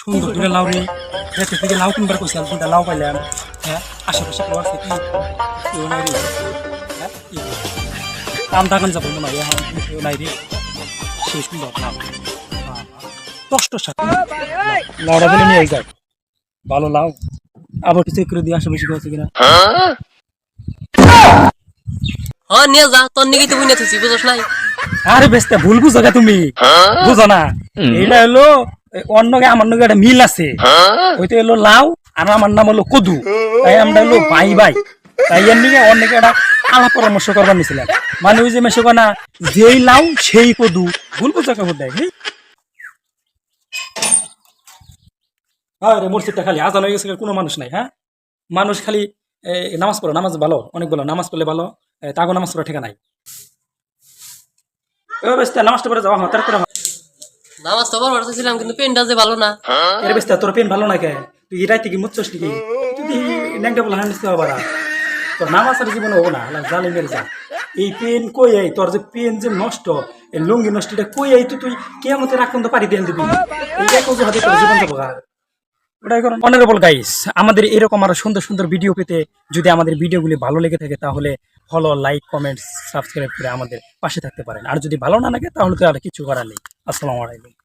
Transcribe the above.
সুন্দর করে লাউ রে খেতে থেকে লাউ কিনবার কইছিলাম তিনটা লাউ পাইলাম। হ্যাঁ আশেপাশে কেউ আছে কি কেউ নাই রে। হ্যাঁ কাম থাকেন যাবো মনে হয় এখন কেউ নাই রে। সেই সুন্দর লাউ কষ্ট সাথে লাউটা দিলে নিয়ে যায় ভালো লাউ আবার কিছু করে দিয়ে আশেপাশে কেউ আছে কিনা। হ্যাঁ নিয়ে যা তোর নিকে তো বুঝে থুছি বুঝছ নাই। আরে বেস্তা ভুল বুঝো গা তুমি বুঝো না এইটা হলো অন্য আমার নগে একটা মিল আছে ওইটা হলো লাউ আর আমার নাম হলো কদু তাই আমরা হলো ভাই ভাই তাই এর নিকে অনেকে একটা আলাপ পরামর্শ করবার নিছিলাম মানে ওই যে মেশো না যেই লাউ সেই কদু ভুল বুঝো কেমন দেয় রে মসজিদটা খালি আজান হয়ে গেছে কোনো মানুষ নাই। হ্যাঁ মানুষ খালি নামাজ পড়ে নামাজ ভালো অনেক ভালো নামাজ পড়লে ভালো তাগো নামাজ পড়া ঠিকা নাই। নামাজটা পড়ে যাওয়া তার নামাজ তো বড় পড়তেছিলাম কিন্তু পেনটা যে ভালো না। এর বেস্তা তোর পেন ভালো না কে তুই এটাই থেকে মুচ্ছস নাকি তুই ন্যাংটা বলে হান্ডিস দেওয়া পারা তোর নামাজ আর জীবনে হবো না জালিমের যা এই পেন কই আই তোর যে পেন যে নষ্ট এই লুঙ্গি নষ্ট এটা কই আই তুই কেমতে রাখুন তো পারি দেন দিবি এইটাই কোজো হাতে তোর জীবন যাবো ওটাই করুন। অনারেবল গাইস আমাদের এরকম আরো সুন্দর সুন্দর ভিডিও পেতে যদি আমাদের ভিডিওগুলি ভালো লেগে থাকে তাহলে ফলো লাইক কমেন্ট সাবস্ক্রাইব করে আমাদের পাশে থাকতে পারেন আর যদি ভালো না লাগে তাহলে তো আর কিছু করার নেই। আসসালামু আলাইকুম।